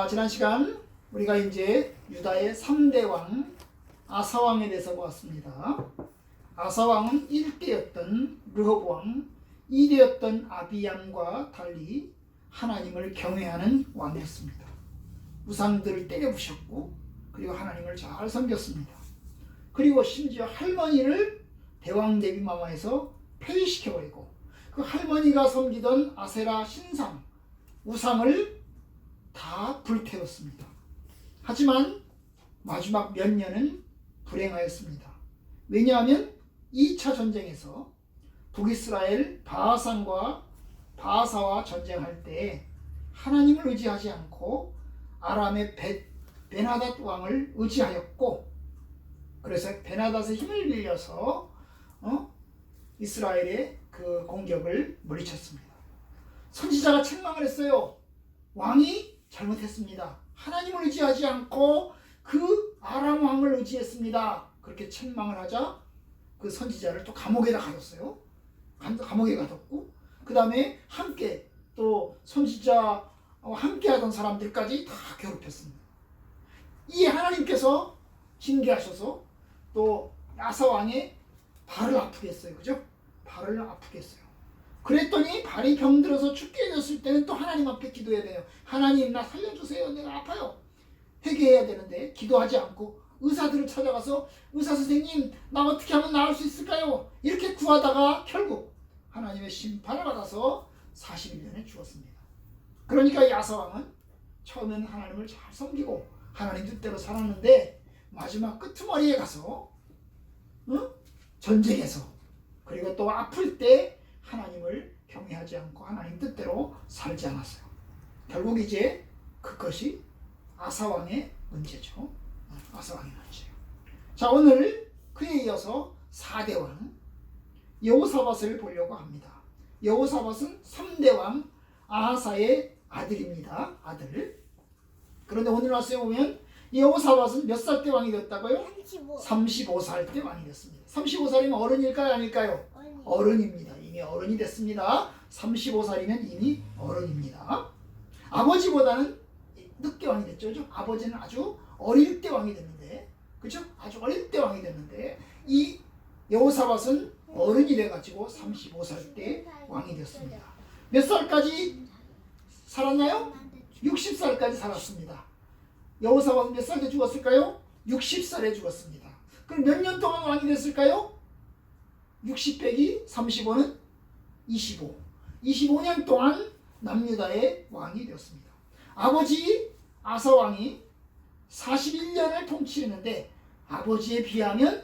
지난 시간 우리가 이제 유다의 3대 왕 아사왕에 대해서 보았습니다. 아사왕은 1대였던 르호보암, 2대였던 아비얌과 달리 하나님을 경외하는 왕이었습니다. 우상들을 때려 부셨고 그리고 하나님을 잘 섬겼습니다. 그리고 심지어 할머니를 대왕 데비마마에서 폐위시켜버리고 그 할머니가 섬기던 아세라 신상, 우상을 다 불태웠습니다. 하지만 마지막 몇 년은 불행하였습니다. 왜냐하면 2차 전쟁에서 북이스라엘 바하산과 바하사와 전쟁할 때 하나님을 의지하지 않고 아람의 베나닷 왕을 의지하였고, 그래서 베나닷의 힘을 빌려서 이스라엘의 그 공격을 물리쳤습니다. 선지자가 책망을 했어요. 왕이 잘못했습니다. 하나님을 의지하지 않고 그 아람 왕을 의지했습니다. 그렇게 책망을 하자 그 선지자를 또 감옥에다 가뒀어요. 감옥에 가뒀고 그 다음에 함께 또 선지자와 함께 하던 사람들까지 다 괴롭혔습니다. 이 하나님께서 징계하셔서 또 아사 왕의 발을 아프게 했어요. 그죠? 발을 아프게 했어요. 그랬더니 발이 병들어서 죽게 해졌을 때는 또 하나님 앞에 기도해야 돼요. 하나님, 나 살려주세요. 내가 아파요. 회개해야 되는데 기도하지 않고 의사들을 찾아가서 의사 선생님, 나 어떻게 하면 나을 수 있을까요? 이렇게 구하다가 결국 하나님의 심판을 받아서 41년에 죽었습니다. 그러니까 이 아사왕은 처음에는 하나님을 잘 섬기고 하나님 뜻대로 살았는데 마지막 끄트머리에 가서 전쟁에서 그리고 또 아플 때 하나님을 경외하지 않고 하나님 뜻대로 살지 않았어요. 결국 이제 그것이 아사왕의 문제죠. 아사왕의 문제예요. 자, 오늘 그에 이어서 4대 왕 여호사밧을 보려고 합니다. 여호사밧은 3대 왕 아하사의 아들입니다. 아들. 그런데 오늘 말씀에 보면 여호사밧은 몇 살 때 왕이 됐다고요? 35살 때 왕이 됐습니다. 35살이면 어른일까요? 아닐까요? 어른입니다. 이미 어른이 됐습니다. 35살이면 이미 어른입니다. 아버지보다는 늦게 왕이 됐죠. 그렇죠? 아버지는 아주 어릴 때 왕이 됐는데, 그렇죠? 아주 어릴 때 왕이 됐는데 이 여호사밧은 어른이 돼가지고 35살 때 왕이 됐습니다. 몇 살까지 살았나요? 60살까지 살았습니다. 여호사밧은 몇 살 때 죽었을까요? 60살에 죽었습니다. 그럼 몇 년 동안 왕이 됐을까요? 60 빼기 35는 25. 25년 동안 남유다의 왕이 되었습니다. 아버지 아사왕이 41년을 통치했는데 아버지에 비하면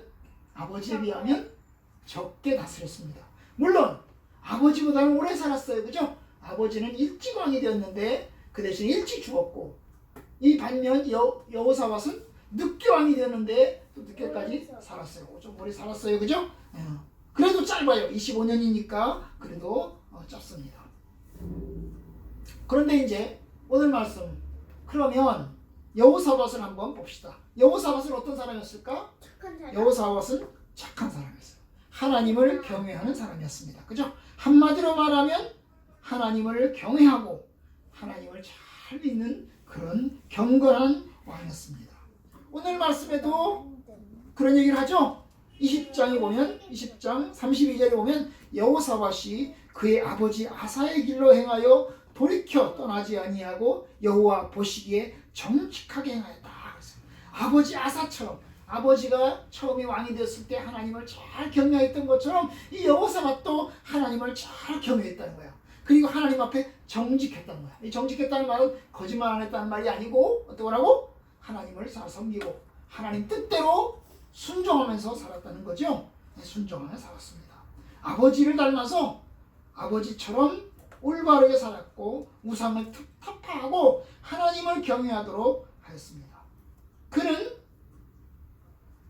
적게 다스렸습니다. 물론 아버지보다는 오래 살았어요. 그죠? 아버지는 일찍 왕이 되었는데 그 대신 일찍 죽었고, 이 반면 여호사밧은 늦게 왕이 되었는데 또 늦게까지 살았어요. 좀 오래 살았어요. 그죠? 그래도 짧아요. 25년이니까 그래도 짧습니다. 그런데 이제 오늘 말씀, 그러면 여호사밧을 한번 봅시다. 여호사밧은 어떤 사람이었을까? 착한 사람. 여호사밧은 착한 사람이었어요. 하나님을 경외하는 사람이었습니다. 그죠? 한마디로 말하면 하나님을 경외하고 하나님을 잘 믿는 그런 경건한 왕이었습니다. 오늘 말씀에도 그런 얘기를 하죠. 20장에 보면 20장 32절에 보면 여호사밧이 그의 아버지 아사의 길로 행하여 돌이켜 떠나지 아니하고 여호와 보시기에 정직하게 행하였다. 아버지 아사처럼, 아버지가 처음에 왕이 되었을 때 하나님을 잘 경외했던 것처럼 이 여호사밧도 하나님을 잘 경외했다는 거야. 그리고 하나님 앞에 정직했다는 거야. 이 정직했다는 말은 거짓말 안 했다는 말이 아니고 어떠라고? 하나님을 잘 섬기고 하나님 뜻대로 순종하면서 살았다는 거죠. 순종하며 살았습니다. 아버지를 닮아서 아버지처럼 올바르게 살았고 우상을 타파하고 하나님을 경외하도록 하였습니다. 그는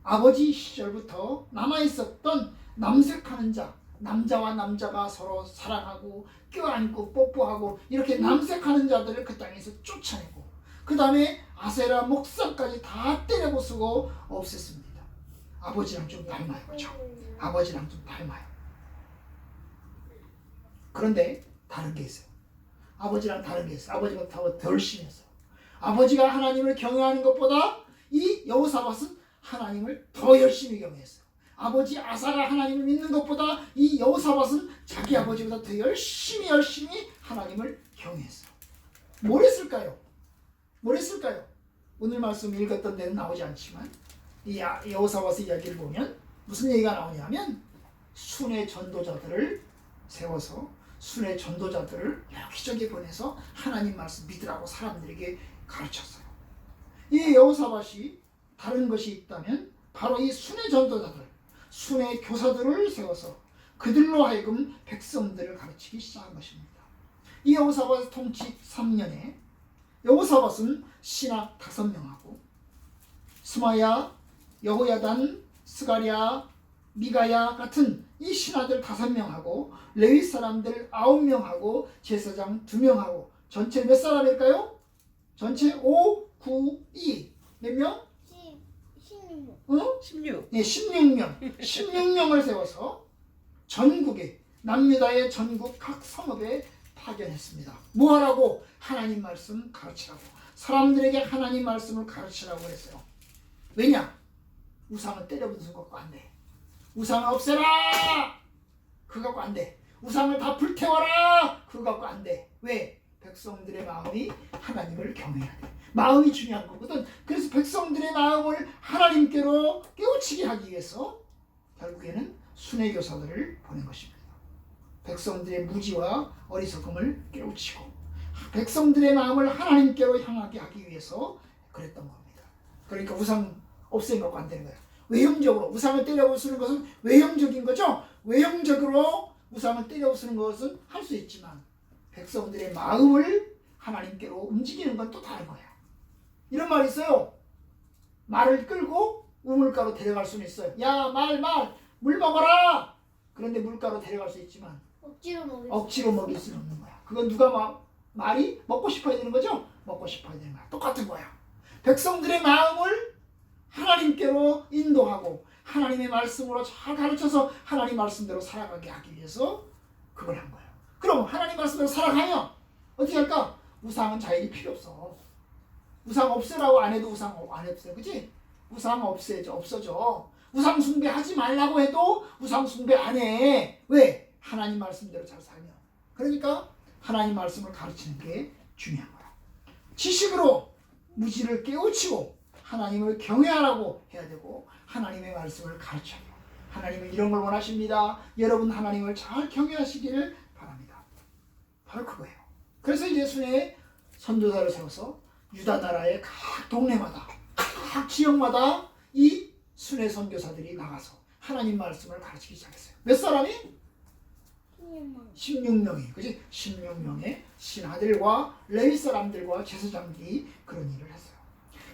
아버지 시절부터 남아있었던 남색하는 자, 남자와 남자가 서로 사랑하고 껴안고 뽀뽀하고 이렇게 남색하는 자들을 그 땅에서 쫓아내고 그 다음에 아세라 목사까지 다 때려부수고 없앴습니다. 아버지랑 좀 닮아요. 그렇죠? 아버지랑 좀 닮아요. 그런데 다른 게 있어요. 아버지랑 다른 게 있어요. 아버지보다 더 심했어요. 아버지가 하나님을 경외하는 것보다 이 여호사밧은 하나님을 더 열심히 경외했어요. 아버지 아사가 하나님을 믿는 것보다 이 여호사밧은 자기 아버지보다 더 열심히 하나님을 경외했어요. 뭘 했을까요? 오늘 말씀 읽었던 데는 나오지 않지만 이 여호사밧의 이야기를 보면 무슨 얘기가 나오냐면 순회 전도자들을 세워서 순회 전도자들을 여기저기 보내서 하나님 말씀 믿으라고 사람들에게 가르쳤어요. 이 여호사밧이 다른 것이 있다면 바로 이 순회 전도자들, 순회 교사들을 세워서 그들로 하여금 백성들을 가르치기 시작한 것입니다. 이 여호사밧 통치 3년에 여호사밧은 신하 5명하고 스마야, 여호야단, 스가랴, 미가야 같은 이 신하들 5명하고 레위 사람들 9명하고 제사장 2명하고 전체 몇 사람일까요? 전체 5, 9, 2 몇 명? 16. 네, 16명. 16명을 세워서 전국에 남유다의 전국 각 성읍에 파견했습니다. 뭐 하라고? 하나님 말씀 가르치라고. 사람들에게 하나님 말씀을 가르치라고 했어요. 왜냐? 우상을 때려부수는 것도 안 돼. 우상을 없애라! 그거 갖고 안 돼. 우상을 다 불태워라! 그거 갖고 안 돼. 왜? 백성들의 마음이 하나님을 경외해야 돼. 마음이 중요한 거거든. 그래서 백성들의 마음을 하나님께로 깨우치게 하기 위해서 결국에는 순회교사들을 보낸 것입니다. 백성들의 무지와 어리석음을 깨우치고 백성들의 마음을 하나님께로 향하게 하기 위해서 그랬던 겁니다. 그러니까 우상 없애는 것도 안 되는 거예요. 외형적으로 우상을 때려부수는 것은 외형적인 거죠. 외형적으로 우상을 때려부수는 것은 할 수 있지만 백성들의 마음을 하나님께로 움직이는 건 또 다른 거야. 이런 말이 있어요. 말을 끌고 우물가로 데려갈 수는 있어요. 야, 물 먹어라. 그런데 물가로 데려갈 수 있지만 억지로 먹일 수는 없는 거야. 그건 누가 말이 먹고 싶어야 되는 거죠? 먹고 싶어야 되는 거야. 똑같은 거야. 백성들의 마음을 하나님께로 인도하고 하나님의 말씀으로 잘 가르쳐서 하나님 말씀대로 살아가게 하기 위해서 그걸 한 거예요. 그럼 하나님 말씀대로 살아가면 어떻게 할까? 우상은 자연히 필요 없어. 우상 없애라고 안 해도 우상 안 없어요. 그치? 우상 없어져. 우상 숭배하지 말라고 해도 우상 숭배 안 해. 왜? 하나님 말씀대로 잘 살면. 그러니까 하나님 말씀을 가르치는 게 중요한 거야. 지식으로 무지를 깨우치고 하나님을 경외하라고 해야 되고 하나님의 말씀을 가르쳐야 돼요. 하나님은 이런 걸 원하십니다. 여러분 하나님을 잘 경외하시기를 바랍니다. 바로 그거예요. 그래서 이제 순회 선도사를 세워서 유다 나라의 각 동네마다 각 지역마다 이 순회 선교사들이 나가서 하나님 말씀을 가르치기 시작했어요. 몇 사람이? 16명이. 그지? 16명의 신하들과 레위 사람들과 제사장들이 그런 일을 했어요.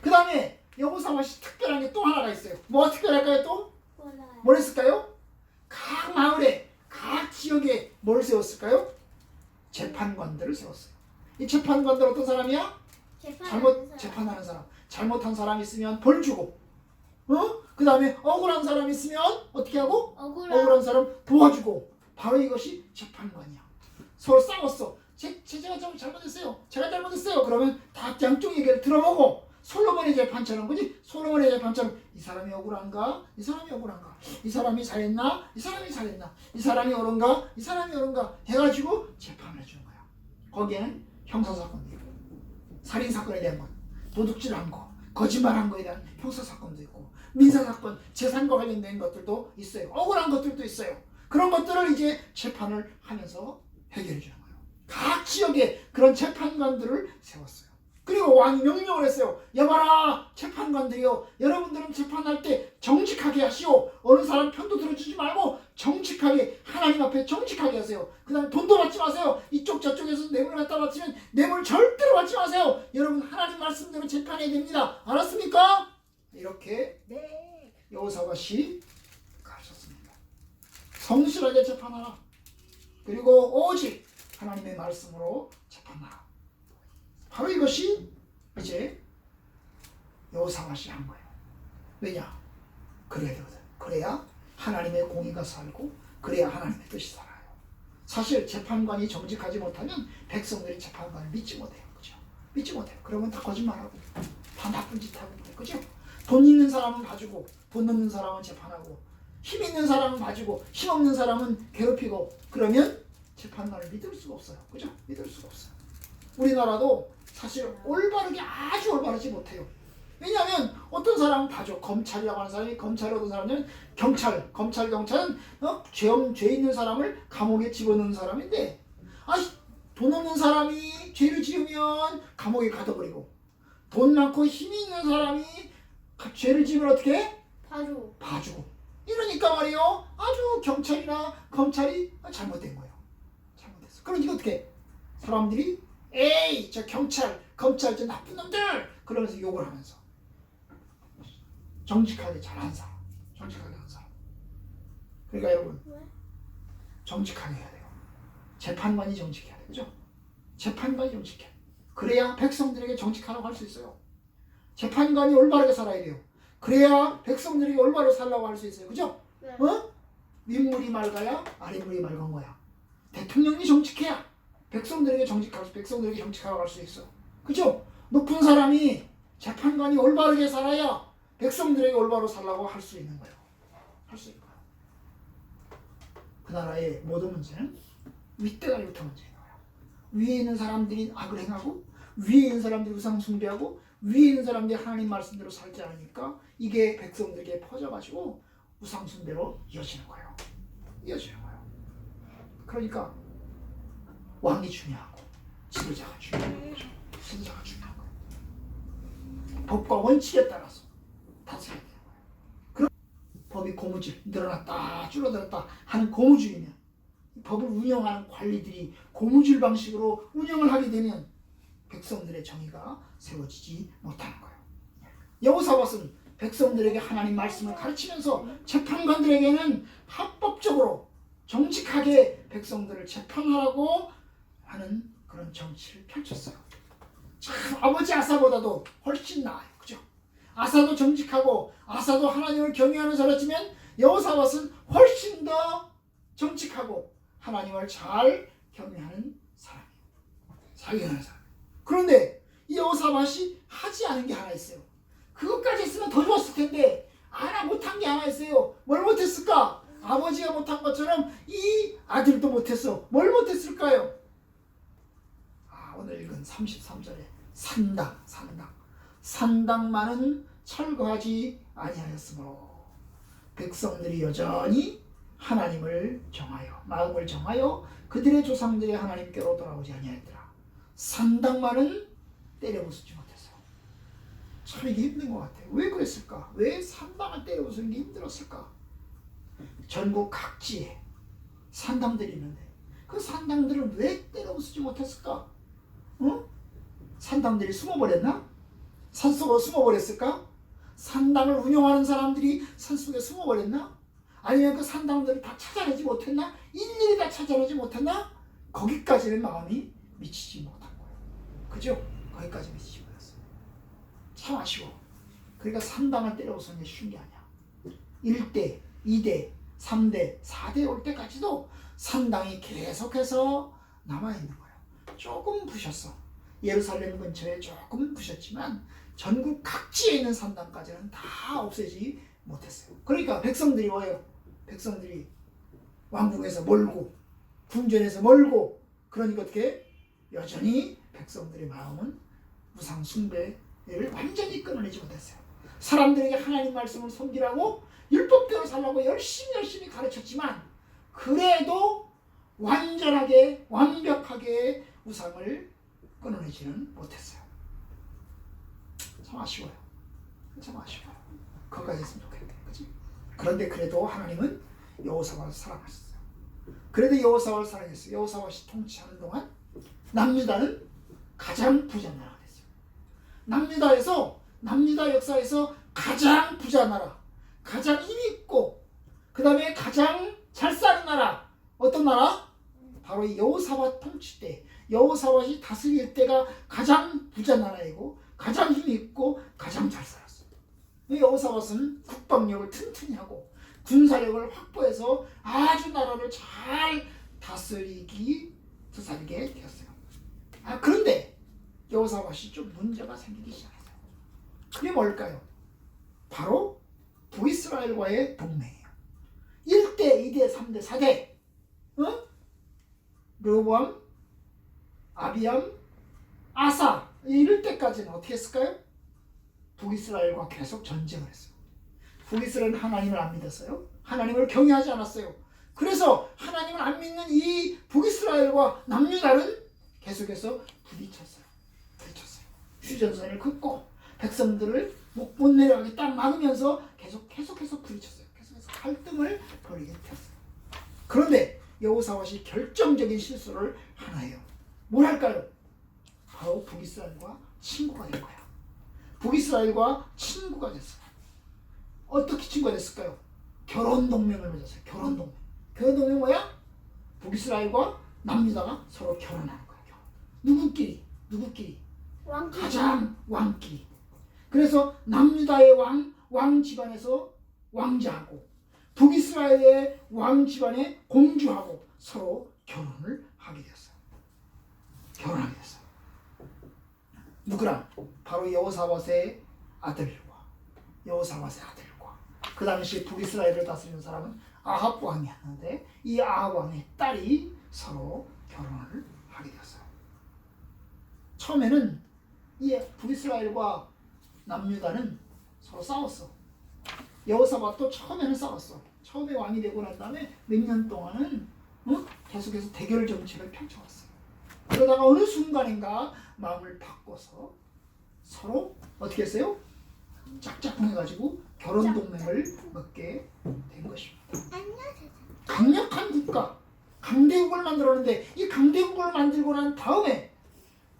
그 다음에 여호사밧이 특별한 게 또 하나가 있어요. 뭐가 특별할까요 또? 뭘 했을까요? 각 마을에 각 지역에 뭘 세웠을까요? 재판관들을 세웠어요. 이 재판관들 어떤 사람이야? 재판하는 사람. 잘못한 사람 있으면 벌 주고 그 다음에 억울한 사람 있으면 어떻게 하고? 억울한 사람 도와주고. 바로 이것이 재판관이야. 서로 싸웠어. 제가 잘못했어요. 제가 잘못했어요. 그러면 다 양쪽 얘기를 들어보고 솔로몬의 재판처럼, 그지? 솔로몬의 재판처럼 이 사람이 억울한가? 이 사람이 억울한가? 이 사람이 잘했나? 이 사람이 잘했나? 이 사람이 옳은가? 이 사람이 옳은가? 해가지고 재판을 해주는 거야. 거기에는 형사사건도 있고 살인사건에 대한 것, 도둑질한 거, 거짓말한 거에 대한 형사사건도 있고 민사사건, 재산과 관련된 것들도 있어요. 억울한 것들도 있어요. 그런 것들을 이제 재판을 하면서 해결해 주는 거예요. 각 지역에 그런 재판관들을 세웠어요. 그리고 왕이 명령을 했어요. 여봐라, 재판관들이요, 여러분들은 재판할 때 정직하게 하시오. 어느 사람 편도 들어주지 말고 정직하게, 하나님 앞에 정직하게 하세요. 그 다음에 돈도 받지 마세요. 이쪽 저쪽에서 뇌물을 갖다 바치면 뇌물 절대로 받지 마세요. 여러분 하나님 말씀대로 재판해야 됩니다. 알았습니까? 이렇게 여호사밧이 가르쳤습니다. 성실하게 재판하라. 그리고 오직 하나님의 말씀으로 재판하라. 바로 이것이 이제 여호사밧이 한 거예요. 왜냐? 그래야 되거든. 그래야 하나님의 공의가 살고 그래야 하나님의 뜻이 살아요. 사실 재판관이 정직하지 못하면 백성들이 재판관을 믿지 못해요. 그죠? 믿지 못해요. 그러면 다 거짓말하고 다 나쁜 짓 하고 그래. 그죠? 돈 있는 사람은 봐주고 돈 없는 사람은 재판하고 힘 있는 사람은 봐주고 힘 없는 사람은 괴롭히고 그러면 재판관을 믿을 수가 없어요. 그죠? 믿을 수가 없어요. 우리나라도 사실 올바르게 아주 올바르지 못해요. 왜냐하면 어떤 사람은 봐줘. 검찰이라고 하는 사람이 검찰 어떤 사람은 경찰은 죄 있는 사람을 감옥에 집어넣는 사람인데 돈 없는 사람이 죄를 지으면 감옥에 가둬버리고 돈 많고 힘이 있는 사람이 죄를 지으면 어떻게 해? 봐주고 이러니까 말이요 아주 경찰이나 검찰이 잘못된 거예요. 잘못했어. 그러니까 어떻게 해? 사람들이 에이 저 경찰 검찰 저 나쁜 놈들 그러면서 욕을 하면서 정직하게 잘한 사람 정직하게 한 사람 그러니까 여러분 정직하게 해야 돼요. 재판관이 정직해야 돼요. 그죠? 재판관이 정직해. 그래야 백성들에게 정직하라고 할 수 있어요. 재판관이 올바르게 살아야 돼요. 그래야 백성들에게 올바르게 살라고 할 수 있어요. 그죠? 네. 윗물이 맑아야 아랫물이 맑은 거야. 대통령이 정직해야 백성들에게 정직하라고 할 수 있어. 그죠? 높은 사람이 재판관이 올바르게 살아야 백성들에게 올바로 살라고 할 수 있는 거예요. 할 수 있는 거예요. 그 나라의 모든 문제는 윗대가리부터 문제인 거예요. 위에 있는 사람들이 악을 행하고 위에 있는 사람들이 우상 숭배하고 위에 있는 사람들이 하나님 말씀대로 살지 않으니까 이게 백성들에게 퍼져가지고 우상 숭배로 이어지는 거예요. 그러니까 왕이 중요하고 지도자가 중요한 거죠. 지도자가 중요한 거예요. 법과 원칙에 따라서 다스려야 되는 거예요. 그럼 법이 고무줄 늘어났다 줄어들었다 하는 고무줄이면 법을 운영하는 관리들이 고무줄 방식으로 운영을 하게 되면 백성들의 정의가 세워지지 못하는 거예요. 여호사밧은 백성들에게 하나님 말씀을 가르치면서 재판관들에게는 합법적으로 정직하게 백성들을 재판하라고 하는 그런 정치를 펼쳤어요. 참 아버지 아사보다도 훨씬 나아요. 그죠? 아사도 정직하고 아사도 하나님을 경외하는 사람이지만 여호사밧은 훨씬 더 정직하고 하나님을 잘 경외하는 사람이에요. 사경하는 사람. 그런데 이 여호사밧이 하지 않은 게 하나 있어요. 그것까지 했으면 더 좋았을 텐데 하나 못한 게 하나 있어요. 뭘 못했을까? 아버지가 못한 것처럼 이 아들도 못했어. 뭘 못했을까요? 오늘 읽은 33절에 산당만은 철거하지 아니하였으므로 백성들이 여전히 하나님을 정하여 마음을 정하여 그들의 조상들의 하나님께로 돌아오지 아니하였더라. 산당만은 때려부수지 못했어요. 참 이게 힘든 것 같아요. 왜 그랬을까? 왜 산당을 때려부수는 게 힘들었을까? 전국 각지에 산당들이 있는데 그 산당들은 왜 때려부수지 못했을까? 산당들이 숨어버렸나? 산속으로 숨어버렸을까? 산당을 운영하는 사람들이 산속에 숨어버렸나? 아니면 그 산당들을 다 찾아내지 못했나? 일일이 다 찾아내지 못했나? 거기까지는 마음이 미치지 못한 거예요. 그죠? 거기까지 미치지 못했어요. 참 아쉬워. 그러니까 산당을 때려부수는 게 쉬운 게 아니야. 1대, 2대, 3대, 4대 올 때까지도 산당이 계속해서 남아있는 거예요. 조금 부셨어. 예루살렘 근처에 조금 부셨지만 전국 각지에 있는 산당까지는 다 없애지 못했어요. 그러니까 백성들이 뭐예요? 백성들이 왕궁에서 멀고 궁전에서 멀고 그러니까 어떻게 여전히 백성들의 마음은 우상 숭배를 완전히 끊어내지 못했어요. 사람들에게 하나님 말씀을 섬기라고 율법대로 살라고 열심히 가르쳤지만 그래도 완전하게 완벽하게 우상을 끊어내지는 못했어요. 참 아쉬워요. 거기까지 했으면 좋겠네. 그치? 그런데 그래도 하나님은 여호사밧을 사랑하셨어요. 그래도 여호사밧을 사랑했어요. 여호사밧이 통치하는 동안 남유다는 가장 부자 나라가 됐어요. 남유다 역사에서 가장 부자 나라, 가장 힘있고 그 다음에 가장 잘 사는 나라 어떤 나라? 바로 이 여호사밧 통치 때 여호사밧이 다스릴 때가 가장 부자 나라이고 가장 힘있고 가장 잘 살았어요. 여호사밧은 국방력을 튼튼히 하고 군사력을 확보해서 아주 나라를 잘 다스리게 되었어요. 그런데 여호사밧이 좀 문제가 생기기 시작했어요. 그게 뭘까요? 바로 북이스라엘과의 동맹이에요. 1대, 2대, 3대, 4대. 르호보암, 아비암, 아사 이럴 때까지는 어떻게 했을까요? 북이스라엘과 계속 전쟁을 했어요. 북이스라엘은 하나님을 안 믿었어요. 하나님을 경외하지 않았어요. 그래서 하나님을 안 믿는 이 북이스라엘과 남유다는 계속해서 부딪혔어요. 휴전선을 긋고 백성들을 못 내려가게 딱 막으면서 계속해서 부딪혔어요. 계속해서 갈등을 벌이게 되었어요. 그런데 여호사밧이 결정적인 실수를 하나 해요. 뭘 할까요? 바로 북이스라엘과 친구가 된 거야. 북이스라엘과 친구가 됐어요. 어떻게 친구가 됐을까요? 결혼 동맹을 맺었어요. 결혼 동맹 뭐야? 북이스라엘과 남유다가 서로 결혼하는 거야. 누구끼리? 왕끼리. 가장 왕끼리. 그래서 남유다의 왕 집안에서 왕자하고 북이스라엘의 왕 집안의 공주하고 서로 결혼을 하게 됐어요. 누구랑? 바로 여호사밧의 아들과 그 당시 북이스라엘을 다스리는 사람은 아합 왕이었는데 이 아합 왕의 딸이 서로 결혼을 하게 되었어요. 처음에는 이 북이스라엘과 남유다는 서로 싸웠어. 여호사밧도 처음에는 싸웠어. 처음에 왕이 되고 난 다음에 몇 년 동안은 계속해서 대결 정치를 펼쳐왔어요. 그러다가 어느 순간인가 마음을 바꿔서 서로 어떻게 했어요? 짝짝꿍해가지고 결혼 동맹을 맺게 된 것입니다. 강력한 국가, 강대국을 만들었는데 이 강대국을 만들고 난 다음에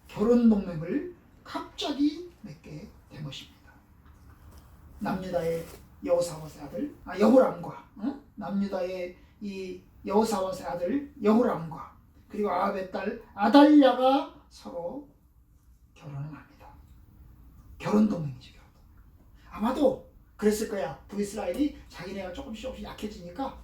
결혼 동맹을 갑자기 맺게 된 것입니다. 남유다의 여호사밧의 아들 여호람과 남유다의 이 여호사밧의 아들 여호람과 그리고 아합의 딸 아달랴가 서로 결혼을 합니다. 결혼 동맹이죠. 아마도 그랬을 거야. 북이스라엘이 자기네가 조금씩 약해지니까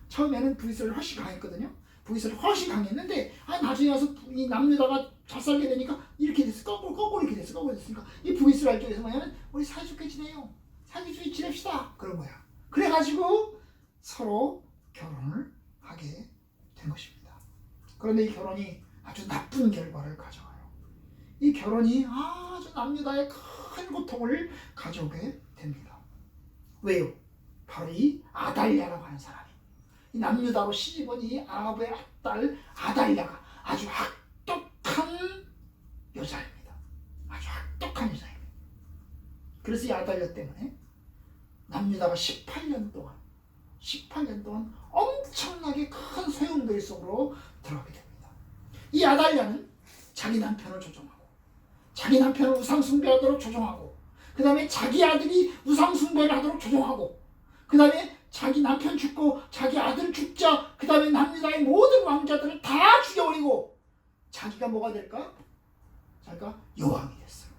처음에는 북이스라엘이 훨씬 강했거든요. 북이스라엘이 훨씬 강했는데 나중에 와서 이 남유다가 잘 살게 되니까 이렇게 됐어. 거꾸로 이렇게 됐으니까 이 북이스라엘 쪽에서 뭐냐면 우리 사이좋게 지내요. 사이좋게 지냅시다. 그런 거야. 그래가지고 서로 결혼을 하게 된 것입니다. 그런데 이 결혼이 아주 나쁜 결과를 가져와요. 이 결혼이 아주 남유다의 큰 고통을 가져오게 됩니다. 왜요? 바로 이 아달랴라고 하는 사람이 이 남유다로 시집온 이 아합의 딸 아달랴가 아주 악독한 여자입니다. 그래서 이 아달랴 때문에 남유다가 18년 동안 엄청나게 큰 소용돌이 속으로 들어가게 됩니다. 이 아달랴는 자기 남편을 조종하고 자기 남편을 우상숭배하도록 조종하고 그 다음에 자기 아들이 우상숭배를 하도록 조종하고 그 다음에 자기 남편 죽고 자기 아들 죽자 그 다음에 남유다의 모든 왕자들을 다 죽여버리고 자기가 뭐가 될까? 자기가 여왕이 됐어요.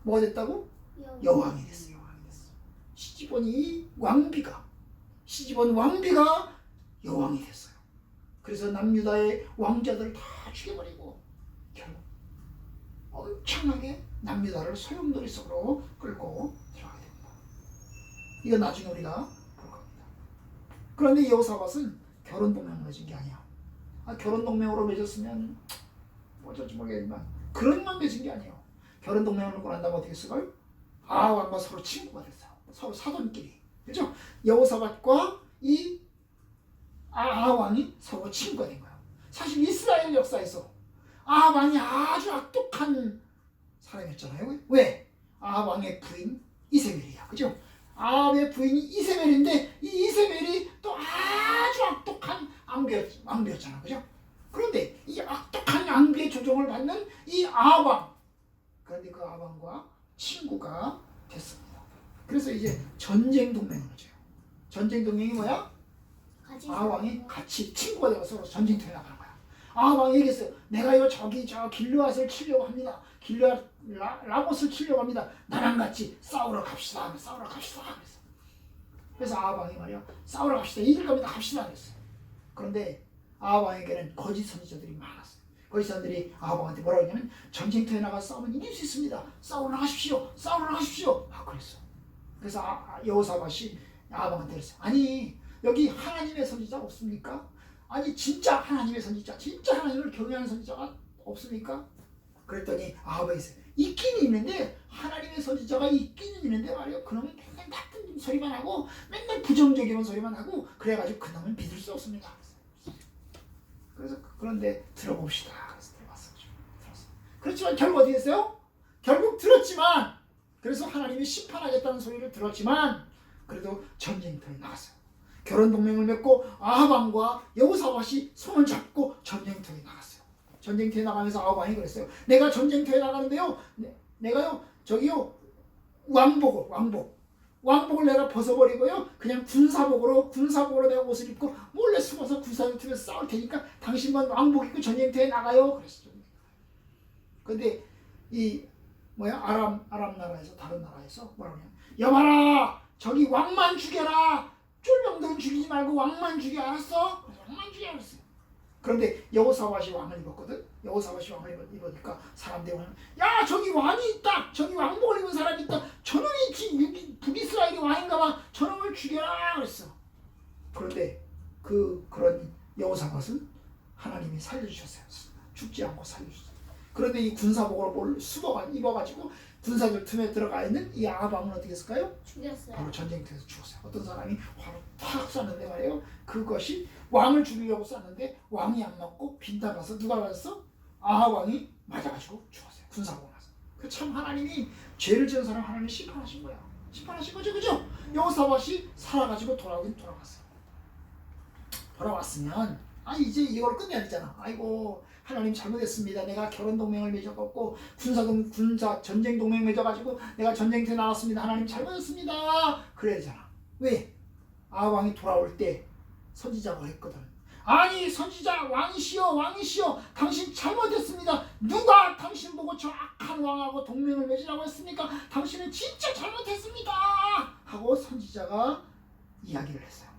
뭐가 됐다고? 여왕이 됐어요. 시집온 왕비가 여왕이 됐어요. 그래서 남유다의 왕자들을 다 죽여버리고 결국 엄청나게 남유다를 소용돌이 속으로 끌고 들어가게 됩니다. 이건 나중에 우리가 볼 겁니다. 그런데 여호사밧은 결혼 동맹을 맺은 게 아니야. 결혼 동맹으로 맺었으면 어쩔지 모르겠지만 그런만 맺은 게 아니에요. 결혼 동맹을 맺고 난 다음에 어떻게 했을까요? 아합 왕과 서로 친구가 됐어요. 서로 사돈끼리. 그렇죠? 여호사밧과 이 아합 왕이 서로 친구가 된 거예요. 사실 이스라엘 역사에서 아합 왕이 아주 악독한 사람이었잖아요. 왜? 아합 왕의 부인 이세벨이야. 그죠? 아합의 부인이 이세벨인데 이 이세벨이 또 아주 악독한 왕비였잖아. 그죠? 그런데 이 악독한 왕비의 조종을 받는 이 아합 왕. 그런데 그 아합 왕과 친구가 됐습니다. 그래서 이제 전쟁 동맹을 맺어요. 전쟁 동맹이 뭐야? 아합 왕이 같이 친구가 되어서 서로 전쟁터에 나가는 거야. 아합 왕이 얘기했어요. 내가요 저 길르앗을 치려고 합니다. 길르앗 라못을 치려고 합니다. 나랑 같이 싸우러 갑시다. 그래서 아합 왕이 말이야 싸우러 갑시다. 이길 겁니다. 갑시다. 그랬어요. 그런데 아합 왕에게는 거짓 선지자들이 많았어요. 거기 사람들이 아합왕한테 뭐라고 했냐면 전쟁터에 나가 싸우면 이길 수 있습니다. 싸우러 나가십시오. 싸우러 나가십시오. 그랬어. 그래서 여호사밧이 아합왕한테 그랬어요. 아니 여기 하나님의 선지자 없습니까? 아니 진짜 하나님의 선지자, 진짜 하나님을 경외하는 선지자가 없습니까? 그랬더니 아합이 있어요. 있긴 있는데 하나님의 선지자가 있기는 있는데 말이요. 그놈은 맨날 나쁜 소리만 하고 맨날 부정적인 소리만 하고 그래가지고 그놈은 믿을 수 없습니다. 그래서 그런데 들어봅시다. 그래서 들어봤어요. 그렇지만 결국 어디 됐어요? 결국 들었지만 그래서 하나님이 심판하겠다는 소리를 들었지만 그래도 전쟁터에 나갔어요. 결혼 동맹을 맺고 아합왕과 여호사밧이 손을 잡고 전쟁터에 나갔어요. 전쟁터에 나가면서 아합왕이 그랬어요. 내가 전쟁터에 나가는데요. 내가요 저기요 왕복을 내가 벗어버리고요. 그냥 군사복으로 내가 옷을 입고 몰래 숨어서 군사를 틀면서 싸울 테니까 당신만 왕복 입고 전쟁터에 나가요. 그랬어요. 근데 이 아람 나라에서 다른 나라에서 뭐라고 하냐? 여봐라 저기 왕만 죽여라. 쫄병들은 죽이지 말고 왕만 죽여 알았어? 그래서 왕만 죽여 알았어요. 그런데 여호사밧이 왕을 입었거든. 여호사밧이 왕을 입으니까 사람들이 야 저기 왕이 있다. 저기 왕복을 입은 사람이 있다. 저놈이 지금 북이스라엘이 왕인가봐. 저놈을 죽여라 그랬어. 그런데 그런 여호사밧은 하나님이 살려주셨어요. 죽지 않고 살려주셨어요. 그런데 이 군사복으로 입어가지고 군사들 틈에 들어가 있는 이 아합왕은 어떻게 했을까요? 죽였어요. 바로 전쟁터에서 죽었어요. 어떤 사람이 화로 팍 쐈는데 말이에요. 그것이 왕을 죽이려고 쐈는데 왕이 안 맞고 빗나가서 누가 맞았어? 아합왕이 맞아가지고 죽었어요. 군사복을 맞아서. 참 하나님이 죄를 지은 사람 하나님이 심판하신 거야. 심판하신 거죠, 그죠? 여호사밧이 살아가지고 돌아왔어요. 돌아왔으면 이제 이걸 끝내야 되잖아. 아이고 하나님 잘못했습니다. 내가 결혼 동맹을 맺어갖고 군사 전쟁 동맹 맺어가지고 내가 전쟁터에 나왔습니다. 하나님 잘못했습니다. 그래야 되잖아. 왜? 아합왕이 돌아올 때 선지자가 했거든. 아니 선지자 왕이시여 당신 잘못했습니다. 누가 당신 보고 저 악한 왕하고 동맹을 맺으라고 했습니까? 당신은 진짜 잘못했습니다. 하고 선지자가 이야기를 했어요.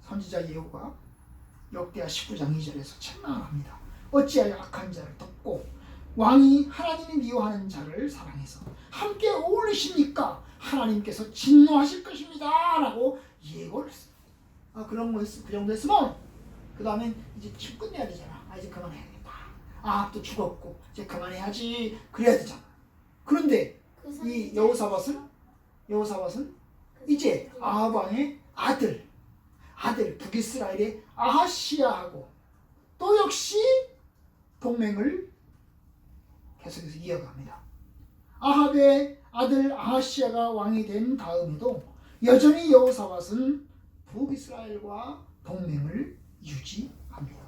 선지자 예후가 역대하 19장 2절에서 책망을 합니다. 어찌하여 악한 자를 덮고 왕이 하나님이 미워하는 자를 사랑해서 함께 어울리십니까? 하나님께서 진노하실 것입니다. 라고 예고를 했어요. 그런 거 그 정도 했으면 그 다음에 이제 집 끝내야 되잖아. 이제 그만해야겠다. 아합도 죽었고 이제 그만해야지. 그래야 되잖아. 그런데 이 여호사밧은 이제 아합 왕의 아들 북이스라엘의 아하시야하고 또 역시 동맹을 계속해서 이어갑니다. 아합의 아들 아하시야가 왕이 된 다음에도 여전히 여호사밧은 북이스라엘과 동맹을 유지합니다.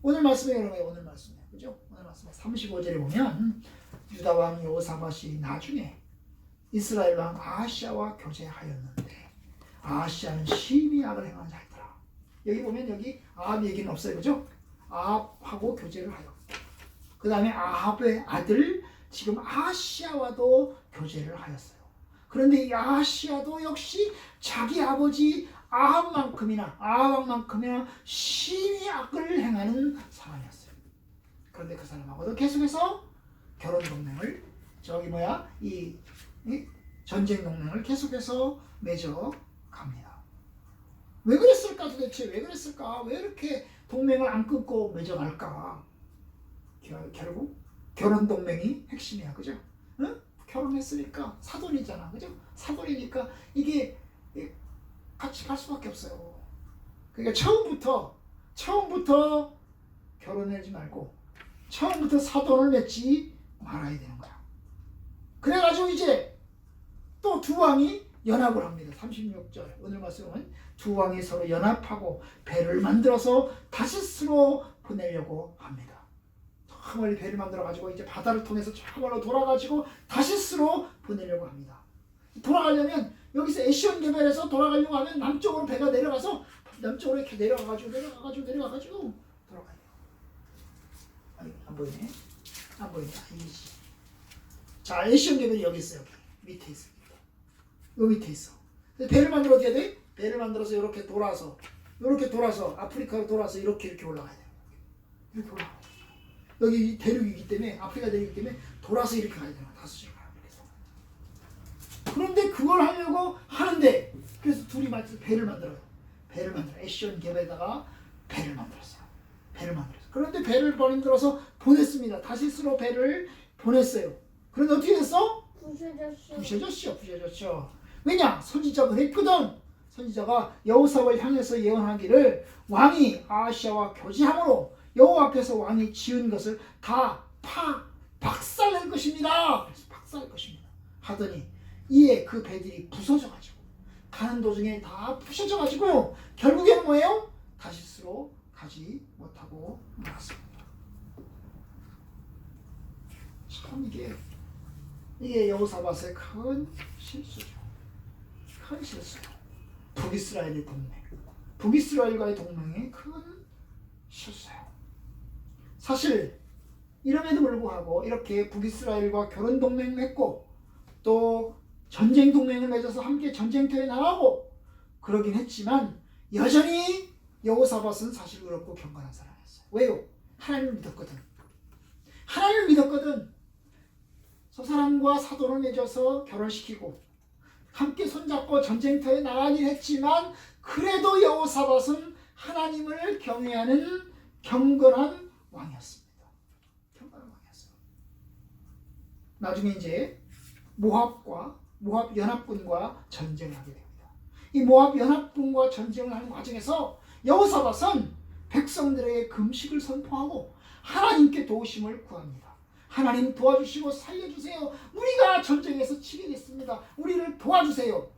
오늘 말씀에 여러분 오늘 말씀에 그죠? 오늘 말씀에 35절에 보면 유다 왕 여호사밧이 나중에 이스라엘 왕 아하시야와 교제하였는데 아하시야는 심히 악을 행한 자이더라. 여기 보면 여기 아합 얘기는 없어요, 그죠? 아합하고 교제를 하여. 그 다음에 아합의 아들 지금 아하시야와도 교제를 하였어요. 그런데 이 아하시야도 역시 자기 아버지 아합왕만큼이나 심히 악을 행하는 사람이었어요. 그런데 그 사람하고도 계속해서 결혼 동맹을 이 전쟁 동맹을 계속해서 맺어 갑니다. 왜 그랬을까 도대체? 왜 그랬을까? 왜 이렇게 동맹을 안 끊고 맺어 갈까? 결국 결혼 동맹이 핵심이야, 그죠? 응? 결혼했으니까 사돈이잖아, 그죠? 사돈이니까 이게 같이 갈 수밖에 없어요. 그러니까 처음부터 결혼하지 말고 처음부터 사돈을 맺지 말아야 되는 거야. 그래가지고 이제 또 두 왕이 연합을 합니다. 36절 오늘 말씀은 두 왕이 서로 연합하고 배를 만들어서 다시스로 보내려고 합니다. 저 멀리 배를 만들어가지고 이제 바다를 통해서 저 멀리 돌아가지고 다시스로 보내려고 합니다. 돌아가려면 여기서 에시온 개발에서 돌아가려고 하면 남쪽으로 배가 내려가서 남쪽으로 이렇게 내려가가지고 돌아가요. 안 보이네. 자, 에시온 개발이 여기 있어요. 여기 밑에 있어. 요 밑에 있어. 배를 만들어 어떻게 돼? 배를 만들어서 이렇게 돌아서 이렇게 돌아서 아프리카로 돌아서 이렇게 올라가야 돼요. 이렇게 올라가요. 여기 대륙이기 때문에 아프리카 대륙이기 때문에 돌아서 이렇게 가야 돼요. 다섯시로 가요. 그런데 그걸 하려고 하는데 그래서 둘이 마치 배를 만들어요. 배를 만들어. 에시온 갭에다가 배를 만들었어요. 배를 만들었어요. 그런데 배를 만들어서 보냈습니다. 다시스로 배를 보냈어요. 그런데 어떻게 됐어? 부셔졌죠. 왜냐? 선지자가 그랬거든. 선지자가 여호사를 향해서 예언하기를 왕이 아하시아와 교제함으로 여호와 앞에서 왕이 지은 것을 다 박살낼 것입니다. 그래서 박살낼 것입니다. 하더니 이에 그 배들이 부서져가지고 가는 도중에 다 부셔져가지고 결국엔 뭐예요? 다시스로 가지 못하고 말았습니다. 참 이게 여호사밧의 큰 실수죠. 큰 실수. 북이스라엘의 동맹. 북이스라엘과의 동맹이 큰 실수예요. 사실 이럼에도 불구하고 이렇게 북이스라엘과 결혼 동맹을 했고 또 전쟁 동맹을 맺어서 함께 전쟁터에 나가고 그러긴 했지만 여전히 여호사밧은 사실 의롭고 경건한 사람이었어요. 왜요? 하나님을 믿었거든. 하나님을 믿었거든. 저 사람과 사도를 맺어서 결혼시키고 함께 손잡고 전쟁터에 나가긴 했지만 그래도 여호사밧은 하나님을 경외하는 경건한 왕이었습니다. 경건한 왕이었어요. 나중에 이제 모압 연합군과 전쟁을 하게 됩니다. 이 모압 연합군과 전쟁을 하는 과정에서 여호사밧은 백성들에게 금식을 선포하고 하나님께 도우심을 구합니다. 하나님 도와주시고 살려주세요. 우리가 전쟁에서 치게 됐습니다. 우리를 도와주세요.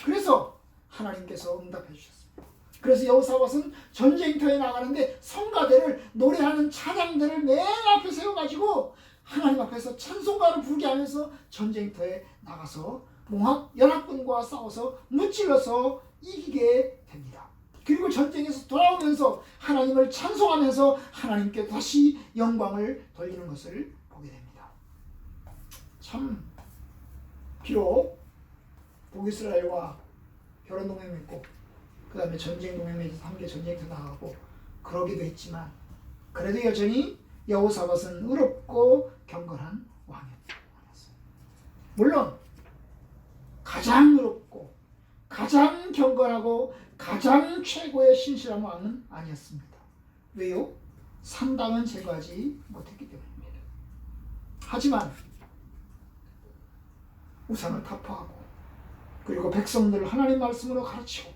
그래서 하나님께서 응답해 주셨습니다. 그래서 여호사밧은 전쟁터에 나가는데 성가대를 노래하는 찬양들을 맨 앞에 세워가지고 하나님 앞에서 찬송가를 부르게 하면서 전쟁터에 나가서 모압 연합군과 싸워서 무찔러서 이기게 됩니다. 그리고 전쟁에서 돌아오면서 하나님을 찬송하면서 하나님께 다시 영광을 돌리는 것을 보게 됩니다. 참 비록 북이스라엘과 결혼 동맹 맺고 그 다음에 전쟁 동맹 맺어서 함께 전쟁터 나가고 그러기도 했지만 그래도 여전히 여호사밧은 의롭고 경건한 왕이었어요. 물론 가장 의롭고 가장 경건하고 가장 최고의 신실한 왕은 아니었습니다. 왜요? 산당은 제거하지 못했기 때문입니다. 하지만 우상을 타파하고 그리고 백성들을 하나님 말씀으로 가르치고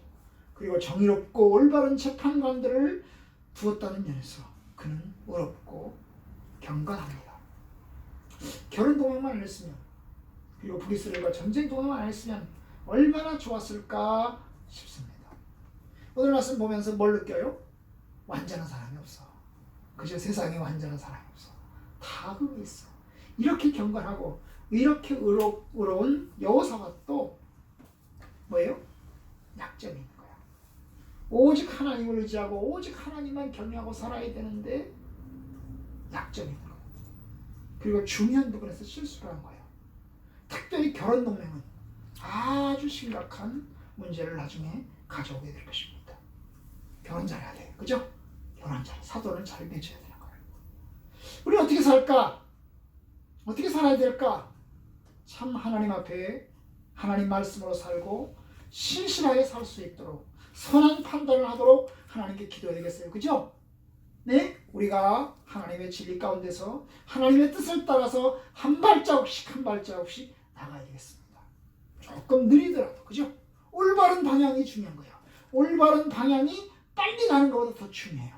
그리고 정의롭고 올바른 재판관들을 두었다는 면에서 그는 의롭고 경건합니다. 결혼 동맹만 안 했으면 그리고 북이스라엘과 전쟁 동맹만 안 했으면 얼마나 좋았을까 싶습니다. 오늘 말씀 보면서 뭘 느껴요? 완전한 사람이 없어. 그저 세상에 완전한 사람이 없어. 다 흠이 있어. 이렇게 경건하고 이렇게 의로운 여호사밧도 뭐예요? 약점이 있는 거야. 오직 하나님을 의지하고 오직 하나님만 경외하고 살아야 되는데 약점이 있는 거야. 그리고 중요한 부분에서 실수를 한 거예요. 특별히 결혼 동맹은 아주 심각한 문제를 나중에 가져오게 될 것입니다. 결혼 잘해야 돼요. 그죠? 결혼 잘, 사도를 잘 맺어야 되는 거예요. 우리 어떻게 살까? 어떻게 살아야 될까? 참 하나님 앞에 하나님 말씀으로 살고 신실하게 살 수 있도록 선한 판단을 하도록 하나님께 기도해야 되겠어요. 그죠? 네? 우리가 하나님의 진리 가운데서 하나님의 뜻을 따라서 한 발자국씩 한 발자국씩 나가야 되겠습니다. 조금 느리더라도 그죠? 올바른 방향이 중요한 거예요. 올바른 방향이 빨리 가는 것보다 더 중요해요.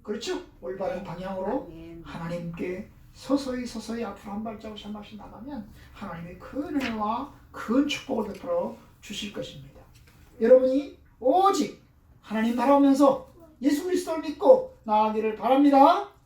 그렇죠? 올바른 방향으로 하나님께 서서히 앞으로 한 발자국씩 한 발씩 나가면 하나님의 큰 은혜와 큰 축복을 베풀어 주실 것입니다. 여러분이 오직 하나님 바라보면서 예수 그리스도를 믿고 나아가기를 바랍니다.